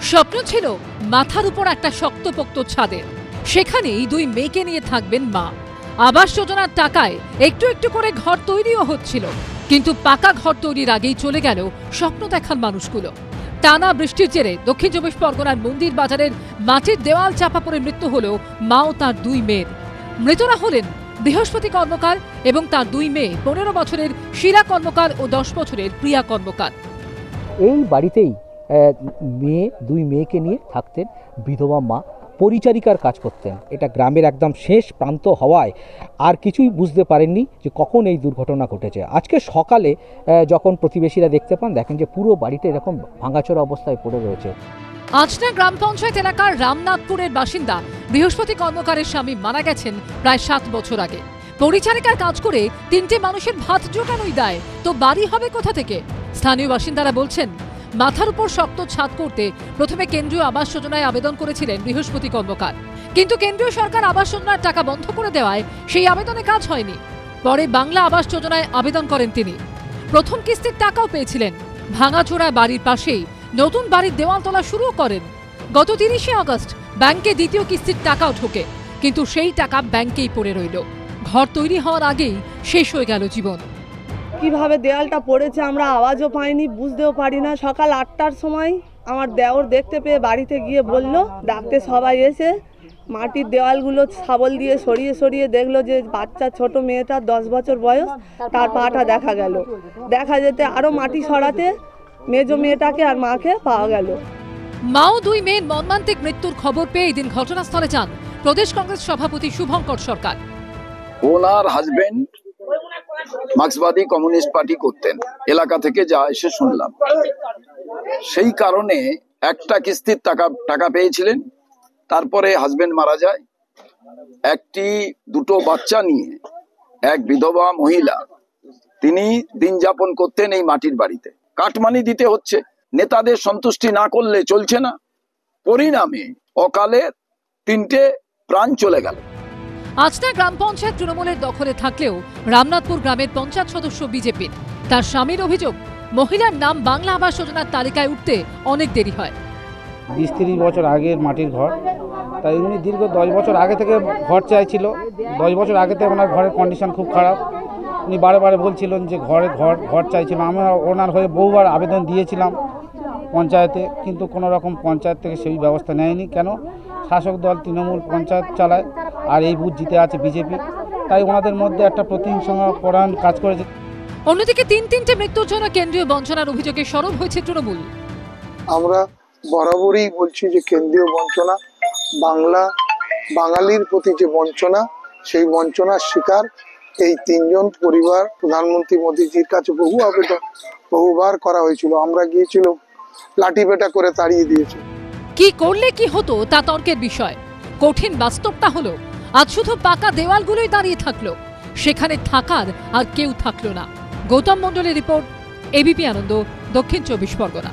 স্বপ্ন ছিল মাথার উপর একটা শক্তপোক্ত ছাদের, সেখানেই দুই মেয়েকে নিয়ে থাকবেন মা। আবাস যোজনার টাকায় একটু একটু করে ঘর তৈরিও হচ্ছিল, কিন্তু পাকা ঘর তৈরির আগেই চলে গেল স্বপ্ন দেখার মানুষগুলো। টানা বৃষ্টির জেরে দক্ষিণ চব্বিশ পরগনার মন্দির বাজারের মাটির দেওয়াল চাপা পড়ে মৃত্যু হল মা ও তার দুই মেয়ের। মৃতরা হলেন বৃহস্পতি কর্মকার এবং তার দুই মেয়ে, 15 বছরের শিরা কর্মকার ও 10 বছরের প্রিয়া কর্মকার। এই বাড়িতেই দুই মেয়েকে নিয়ে থাকতেন বিধবা মা, পরিচারিকার কাজ করতেন। এটা গ্রামের একদম শেষ প্রান্ত হওয়ায় আর কিছুই বুঝতে পারেননি যে কখন এই দুর্ঘটনা ঘটেছে। আজকে সকালে যখন প্রতিবেশীরা দেখতে পান, দেখেন যে পুরো বাড়িটা এরকম ভাঙাচোরা অবস্থায় পড়ে রয়েছে। আজনা গ্রাম পঞ্চায়েত এলাকার রামনাথপুরের বাসিন্দা বৃহস্পতি কর্মকারের স্বামী মারা গেছেন প্রায় 7 বছর আগে। পরিচারিকার কাজ করে 3টে মানুষের ভাত জোটানোই দায়, তো বাড়ি হবে কোথা থেকে? স্থানীয় বাসিন্দারা বলছেন, মাথার উপর শক্ত ছাদ করতে প্রথমে কেন্দ্রীয় আবাস যোজনায় আবেদন করেছিলেন বৃহস্পতি কর্মকার, কিন্তু কেন্দ্রীয় সরকার আবাস যোজনার টাকা বন্ধ করে দেওয়ায় সেই আবেদনে কাজ হয়নি। পরে বাংলা আবাস যোজনায় আবেদন করেন তিনি। প্রথম কিস্তির টাকাও পেয়েছিলেন। ভাঙাচোরা বাড়ির পাশেই নতুন বাড়ির দেওয়াল তোলা শুরু করেন। গত 30শে আগস্ট ব্যাংকে দ্বিতীয় কিস্তির টাকাও ঢোকে, কিন্তু সেই টাকা ব্যাংকেই পড়ে রইল। ঘর তৈরি হওয়ার আগেই শেষ হয়ে গেল জীবন। কিভাবে দেওয়ালটা পড়েছে আমরা আওয়াজও পাইনি, বুঝতেও পারি না। সকাল 8টার সময় আমার দেওর দেখতে পেয়ে বাড়িতে গিয়ে বলল, ডাকতে সবাই এসে মাটির দেওয়ালগুলো শাবল দিয়ে সরিয়ে সরিয়ে দেখলো যে বাচ্চা ছোট মেয়েটা 10 বছর বয়স, তার পাটা দেখা গেল। দেখা যেতে আরও মাটি সরাতে মেজো মেয়েটাকে আর মাকে পাওয়া গেল। মা ও দুই মেয়ের মর্মান্তিক মৃত্যুর খবর পেয়ে এদিন ঘটনাস্থলে যান প্রদেশ কংগ্রেস সভাপতি শুভঙ্কর সরকার। ওনার হাজবেন্ড মার্ক্সবাদী কমিউনিস্ট পার্টি করতেন, এলাকা থেকে যা এসে শুনলাম। সেই কারণে একটা কিস্তির টাকা পেয়েছিলেন। তারপরে হাজবেন্ড মারা যায়। দুটো বাচ্চা নিয়ে এক বিধবা মহিলা, তিনি দিন যাপন করতেন এই মাটির বাড়িতে। কাটমানি দিতে হচ্ছে, নেতাদের সন্তুষ্টি না করলে চলছে না। পরিণামে অকালে 3টে প্রাণ চলে গেল। আজনা গ্রাম পঞ্চায়েত তৃণমূলের দখলে থাকলেও রামনাথপুর গ্রামের পঞ্চায়েত সদস্য বিজেপির। তার স্বামীর অভিযোগ, মহিলার নাম বাংলা আবাস যোজনার তালিকায় উঠতে অনেক দেরি হয়। 20-30 বছর আগের মাটির ঘর, তাই উনি দীর্ঘ 10 বছর আগে থেকে ঘর চাইছিল। 10 বছর আগে থেকে ওনার ঘরের কন্ডিশন খুব খারাপ। উনি বারে বলছিলেন যে ঘর চাইছিল। আমরা ওনার হয়ে বহুবার আবেদন দিয়েছিলাম পঞ্চায়েতে, কিন্তু কোনো রকম পঞ্চায়েত থেকে সেই ব্যবস্থা নেয়নি। কেন? শাসক দল তৃণমূল পঞ্চায়েত চালায়, আর এই বুথ জিতে আছে বিজেপি, তাই ওনাদের মধ্যে একটা প্রতিহিংসাপরায়ণ কাজ করেছে। অন্যদিকে 3টে মৃত্যুর জন্য কেন্দ্রীয় বঞ্চনার অভিযোগে সরব হয়েছে তৃণমূল। আমরা বরাবরই বলছি যে কেন্দ্রীয় বঞ্চনা, বাঙালির প্রতি যে বঞ্চনা, সেই বঞ্চনার শিকার এই 3জন পরিবার। প্রধানমন্ত্রী মোদীজির কাছে বহুবার করা হয়েছিল, আমরা গিয়েছিল, লাঠি পেটা করে তাড়িয়ে দিয়েছে। কি করলে কি হতো তা তর্কের বিষয়। কঠিন বাস্তবটা হলো, আজ শুধু পাকা দেওয়ালগুলোই দাঁড়িয়ে থাকলো, সেখানে থাকার আর কেউ থাকলো না। গৌতম মণ্ডলের রিপোর্ট, এবিপি আনন্দ, দক্ষিণ 24 পরগনা।